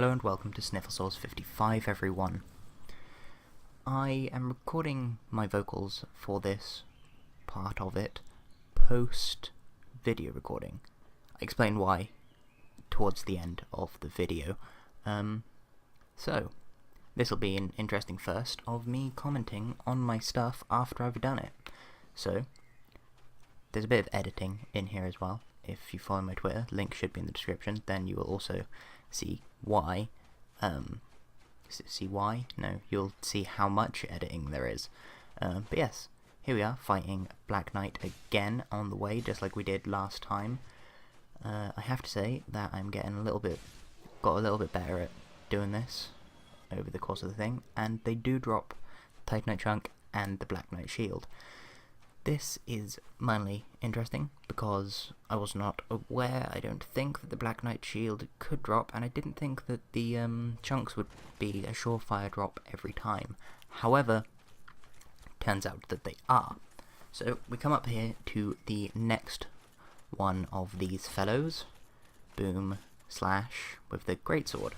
Hello and welcome to Sniffle 55, everyone. I am recording my vocals for this part of it post-video recording. I explain why towards the end of the video. So, this will be an interesting first of me commenting on my stuff after I've done it. So, there's a bit of editing in here as well. If you follow my Twitter, link should be in the description, then you will also see why. No, you'll see how much editing there is. But yes, here we are, fighting Black Knight again on the way, just like we did last time. I have to say that I'm getting got a little bit better at doing this over the course of the thing, and they do drop Titanite Chunk and the Black Knight Shield. This is mainly interesting because I was not aware, I don't think, that the Black Knight Shield could drop, and I didn't think that the chunks would be a surefire drop every time. However, turns out that they are. So we come up here to the next one of these fellows. Boom, slash, with the greatsword.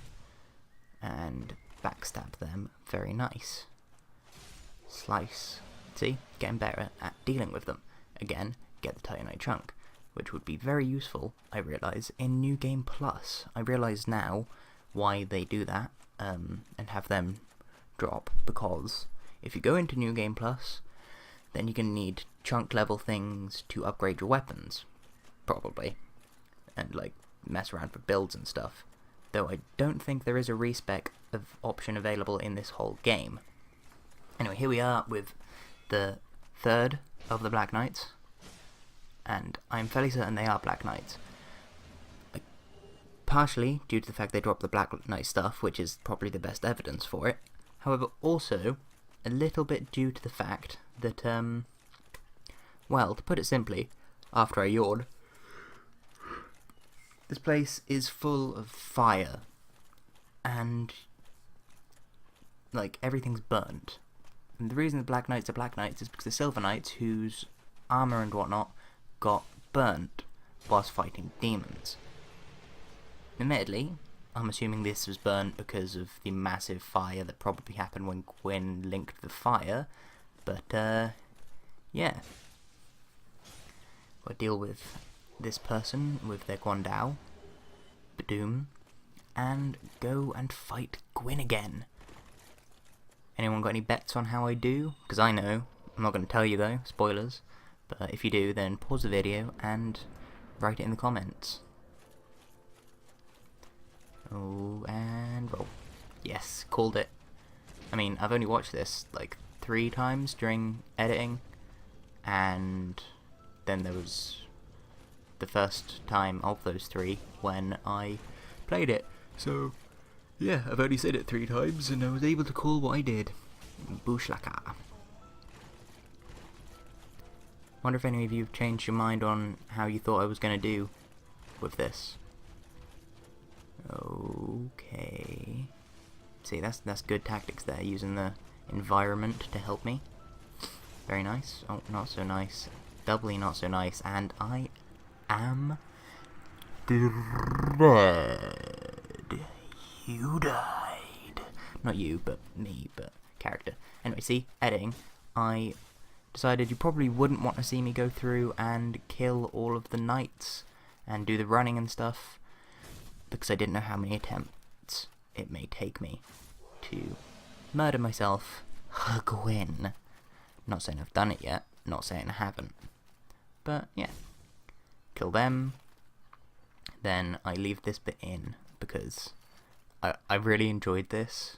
And backstab them, very nice. Slice. See, getting better at dealing with them. Again, get the Titanite Chunk, which would be very useful, I realise, in New Game Plus. I realise now why they do that, and have them drop, because if you go into New Game Plus, then you're going to need chunk level things to upgrade your weapons, probably, and like mess around for builds and stuff. Though I don't think there is a respec option available in this whole game. Anyway, here we are with the third of the Black Knights, and I'm fairly certain they are Black Knights. Partially due to the fact they dropped the Black Knight stuff, which is probably the best evidence for it. However, also a little bit due to the fact that, well, to put it simply, after I yawned, this place is full of fire, and, like, everything's burnt. And the reason the Black Knights are Black Knights is because the Silver Knights, whose armour and whatnot got burnt whilst fighting demons. Admittedly, I'm assuming this was burnt because of the massive fire that probably happened when Gwyn linked the fire, but, yeah. We'll deal with this person with their Guandao, Badoom, and go and fight Gwyn again. Anyone got any bets on how I do? Because I know. I'm not going to tell you though, spoilers. But if you do, then pause the video and write it in the comments. Oh, and roll. Yes, called it. I mean, I've only watched this like 3 times during editing, and then there was the first time of those 3 when I played it. So yeah, I've only said it 3 times, and I was able to call what I did. Booshlaka. Wonder if any of you have changed your mind on how you thought I was going to do with this. Okay. See, that's good tactics there, using the environment to help me. Very nice. Oh, not so nice. Doubly not so nice, and I am dead. You died. Not you, but me, but character. Anyway, see, editing. I decided you probably wouldn't want to see me go through and kill all of the knights and do the running and stuff, because I didn't know how many attempts it may take me to murder myself, Gwyn. Not saying I've done it yet, not saying I haven't. But, yeah. Kill them. Then I leave this bit in, because I really enjoyed this,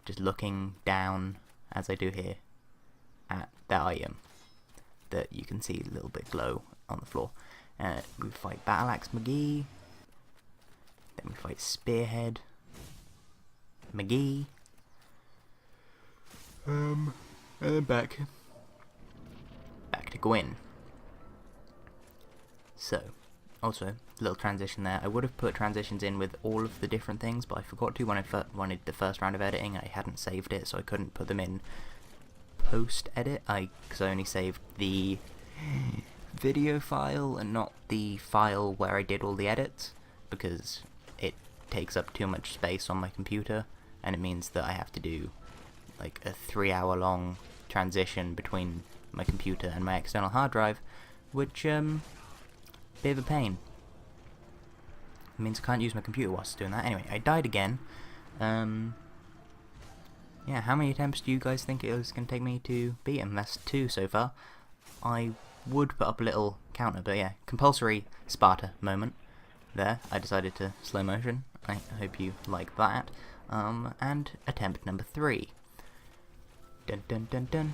just looking down, as I do here, at that item that you can see a little bit glow on the floor. We fight Battle Axe McGee, then we fight Spearhead McGee, and then back to Gwyn. So, also, a little transition there. I would have put transitions in with all of the different things, but I forgot to when I wanted the first round of editing. I hadn't saved it, so I couldn't put them in post-edit, because I only saved the video file and not the file where I did all the edits, because it takes up too much space on my computer, and it means that I have to do like a 3-hour long transition between my computer and my external hard drive, which bit of a pain. It means I can't use my computer whilst doing that. Anyway, I died again. Yeah, how many attempts do you guys think it was going to take me to beat him? That's 2 so far. I would put up a little counter, but yeah, compulsory Sparta moment there. I decided to slow motion. I hope you like that. And attempt number 3. Dun dun dun dun.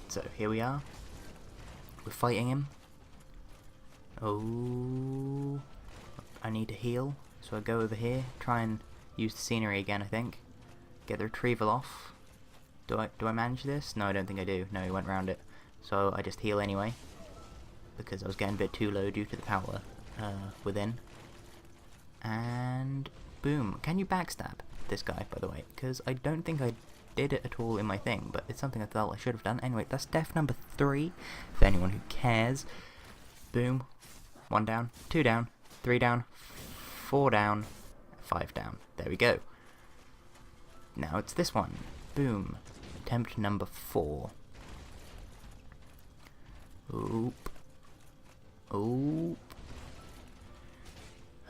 So here we are. We're fighting him. Oh, I need to heal, so I go over here, try and use the scenery again, I think. Get the retrieval off. Do I manage this? No, I don't think I do. No, he went round it. So I just heal anyway, because I was getting a bit too low due to the power within. And boom. Can you backstab this guy, by the way? Because I don't think I did it at all in my thing, but it's something I felt I should have done. Anyway, that's death number 3, for anyone who cares. Boom. 1 down, 2 down, 3 down, 4 down, 5 down. There we go. Now it's this one. Boom. Attempt number 4. Oop. Oop.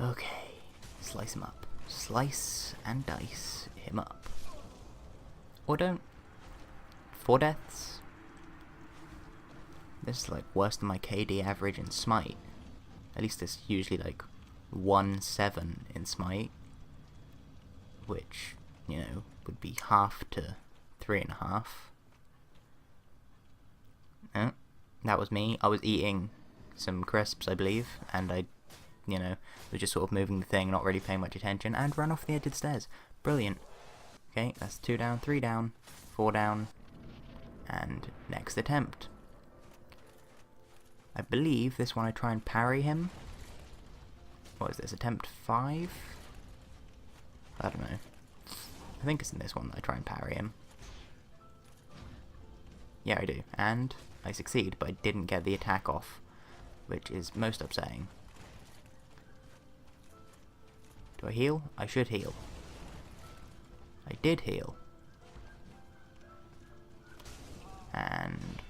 Okay. Slice him up. Slice and dice him up. Or don't. 4 deaths. This is like worse than my KD average in Smite. At least it's usually like 1-7 in Smite, which, you know, would be half to 3.5. That was me. I was eating some crisps, I believe, and I, you know, was just sort of moving the thing, not really paying much attention, and ran off the edge of the stairs. Brilliant. Okay, that's 2 down, 3 down, 4 down, and next attempt. I believe this one I try and parry him. What is this, attempt 5? I don't know. I think it's in this one that I try and parry him. Yeah, I do. And I succeed, but I didn't get the attack off, which is most upsetting. Do I heal? I should heal. I did heal. And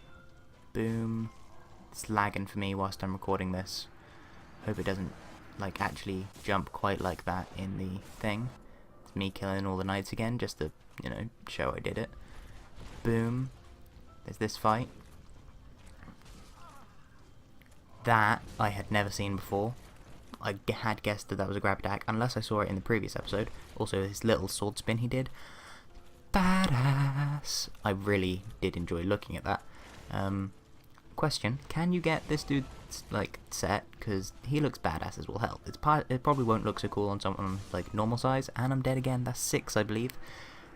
boom. It's lagging for me whilst I'm recording this. Hope it doesn't like actually jump quite like that in the thing. It's me killing all the knights again, just to, you know, show I did it. Boom. There's this fight. That I had never seen before. I had guessed that that was a grab attack, unless I saw it in the previous episode. Also, his little sword spin he did. Badass! I really did enjoy looking at that. Question, can you get this dude's, like, set? Because he looks badass as will help. It probably won't look so cool on someone, like, normal size. And I'm dead again, that's 6, I believe.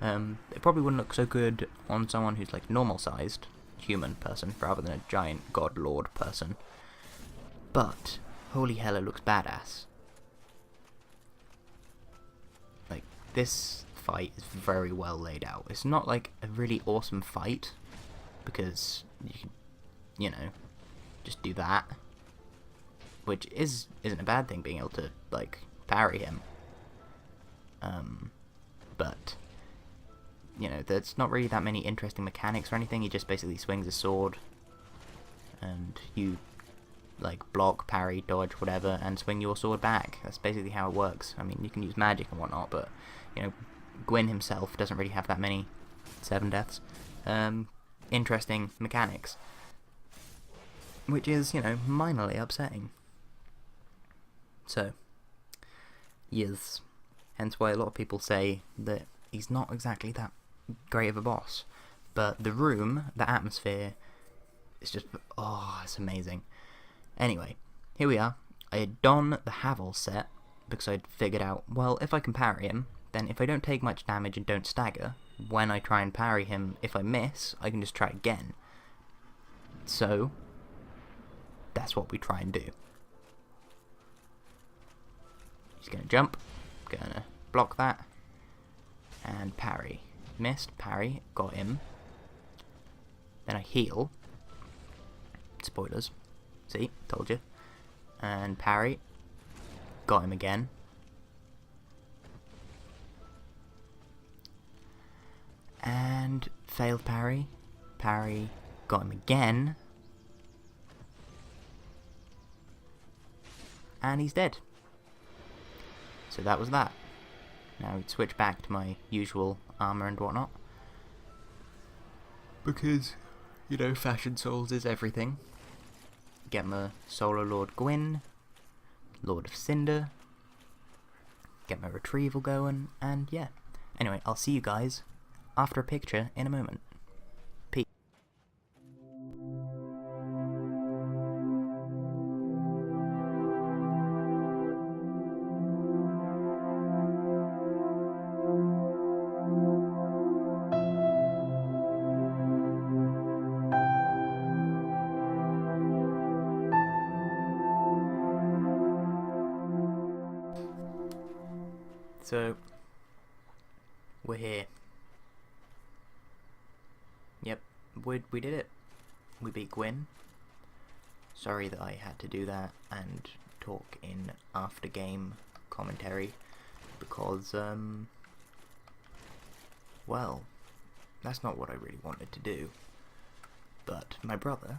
It probably wouldn't look so good on someone who's, like, normal-sized human person, rather than a giant god lord person. But, holy hell, it looks badass. Like, this fight is very well laid out. It's not, like, a really awesome fight, because you can, you know, just do that, which isn't a bad thing, being able to, like, parry him. But, you know, there's not really that many interesting mechanics or anything. He just basically swings a sword, and you, like, block, parry, dodge, whatever, and swing your sword back. That's basically how it works. I mean, you can use magic and whatnot, but, you know, Gwyn himself doesn't really have that many 7 deaths. Interesting mechanics. Which is, you know, minorly upsetting. So, yes. Hence why a lot of people say that he's not exactly that great of a boss. But the room, the atmosphere, is just, oh, it's amazing. Anyway, here we are. I had done the Havel set, because I'd figured out, well, if I can parry him, then if I don't take much damage and don't stagger, when I try and parry him, if I miss, I can just try again. So, that's what we try and do. He's going to jump, going to block that, and parry. Missed, parry, got him. Then I heal. Spoilers. See, told you. And parry. got him again. And failed parry. Parry, got him again. And he's dead. So that was that. Now we'd switch back to my usual armour and whatnot. Because, you know, Fashion Souls is everything. Get my Solo Lord Gwyn, Lord of Cinder, get my retrieval going, and yeah. Anyway, I'll see you guys after a picture in a moment. Peace. So, we're here. Yep, we did it. We beat Gwyn. Sorry that I had to do that and talk in after-game commentary, because, well, that's not what I really wanted to do. But my brother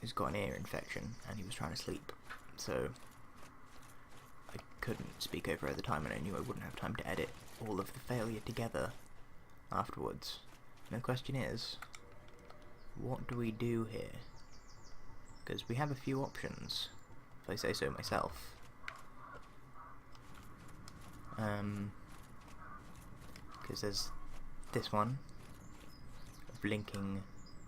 he's got an ear infection, and he was trying to sleep, so I couldn't speak over at the time, and I knew I wouldn't have time to edit all of the failure together afterwards. And the question is, what do we do here? Because we have a few options, if I say so myself. Because there's this one, blinking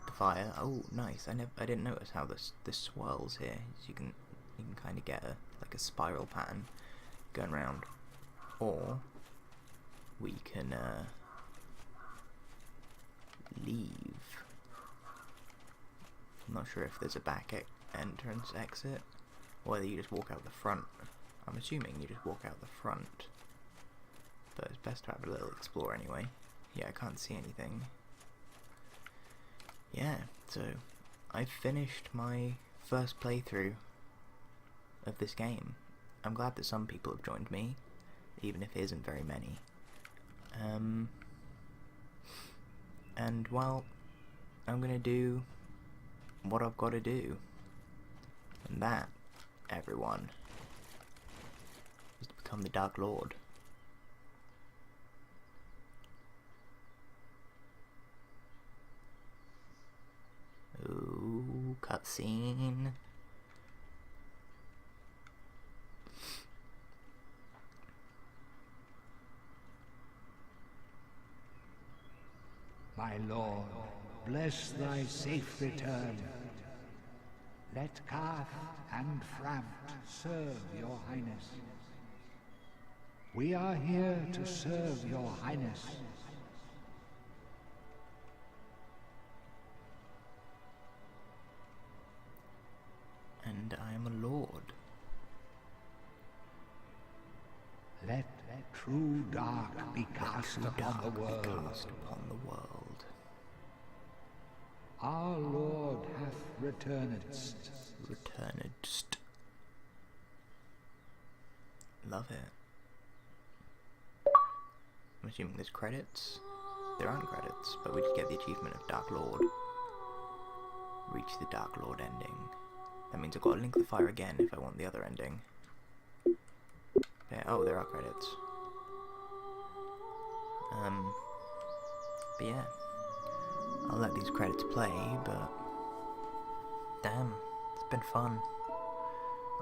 the fire. Oh, nice! I didn't notice how this swirls here. So you can kind of get like a spiral pattern going round, or we can leave. I'm not sure if there's a back entrance exit, or whether you just walk out the front. I'm assuming you just walk out the front, but it's best to have a little explore anyway. Yeah, I can't see anything. Yeah, so I finished my first playthrough of this game. I'm glad that some people have joined me, even if it isn't very many. And well, I'm gonna do what I've got to do, and that, everyone, is to become the Dark Lord. Ooh, cutscene. My lord, bless thy safe return. Let Carth and Frampt serve your highness. We are here to serve your highness. And I am a lord. Let true dark be cast upon the world. Our Lord hath returnedst. Love it. I'm assuming there's credits. There aren't credits, but we just get the achievement of Dark Lord. Reach the Dark Lord ending. That means I've got to link the fire again if I want the other ending. Yeah, oh, there are credits. But yeah, I'll let these credits play, but damn, it's been fun.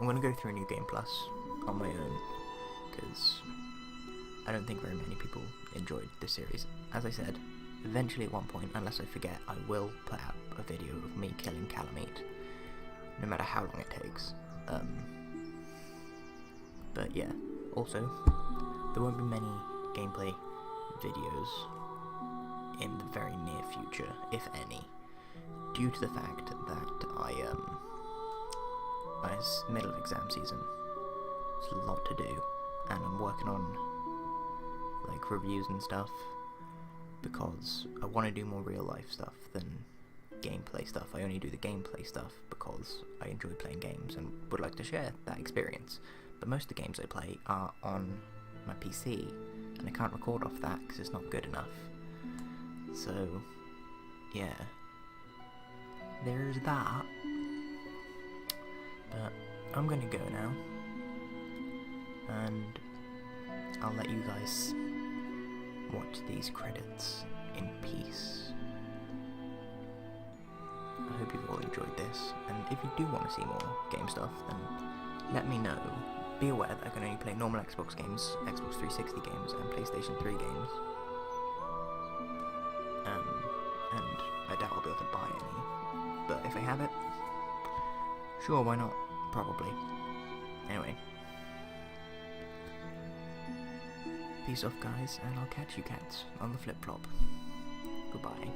I'm gonna go through New Game Plus on my own, because I don't think very many people enjoyed this series. As I said, eventually at one point, unless I forget, I will put out a video of me killing Calamite, no matter how long it takes. But yeah, also, there won't be many gameplay videos in the very near future, if any, due to the fact that it's middle of exam season. There's a lot to do, and I'm working on like reviews and stuff, because I want to do more real life stuff than gameplay stuff. I only do the gameplay stuff because I enjoy playing games and would like to share that experience. But most of the games I play are on my PC, and I can't record off that because it's not good enough. So, yeah. There's that. But I'm gonna go now, and I'll let you guys watch these credits in peace. I hope you've all enjoyed this, and if you do want to see more game stuff, then let me know. Be aware that I can only play normal Xbox games, Xbox 360 games, and PlayStation 3 games. And I doubt I'll be able to buy any, but if I have it, sure, why not? Probably. Anyway. Peace off, guys, and I'll catch you cats on the flip-flop. Goodbye.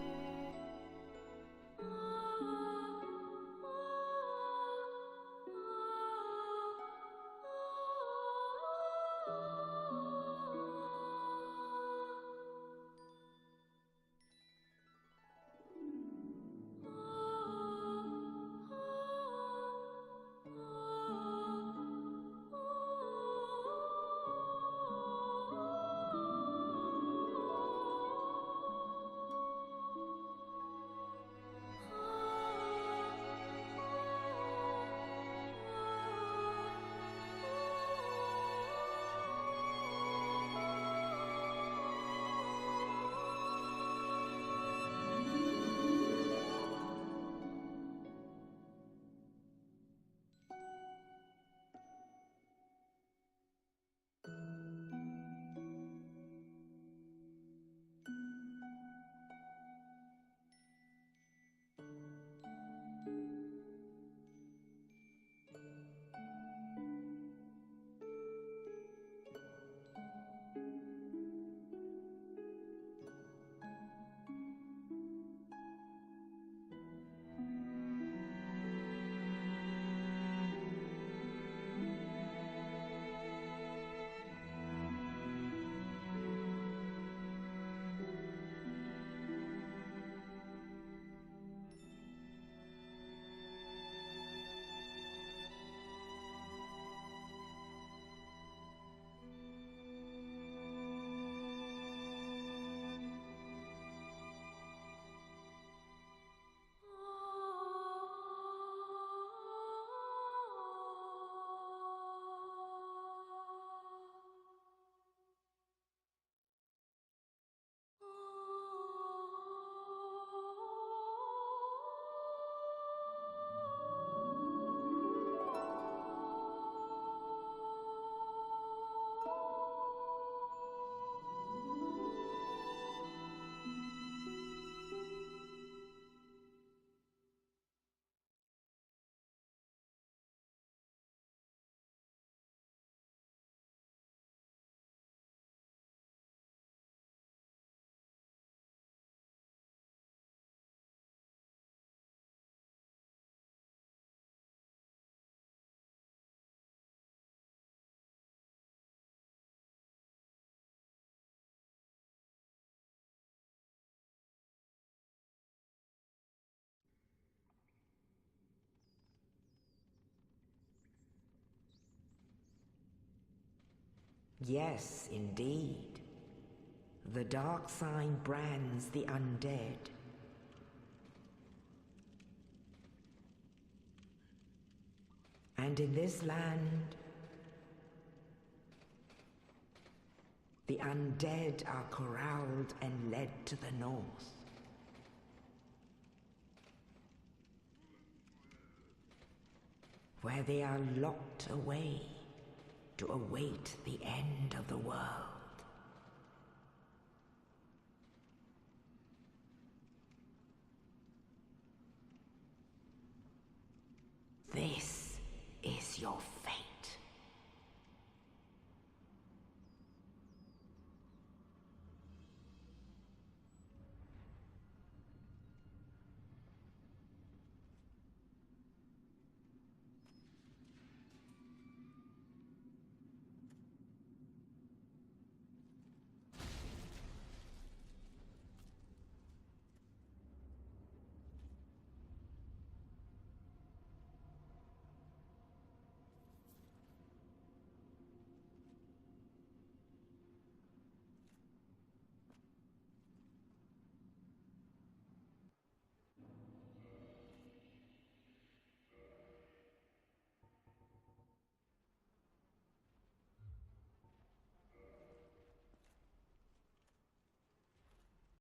Yes, indeed. The dark sign brands the undead. And in this land, the undead are corralled and led to the north. Where they are locked away to await the end of the world. This is your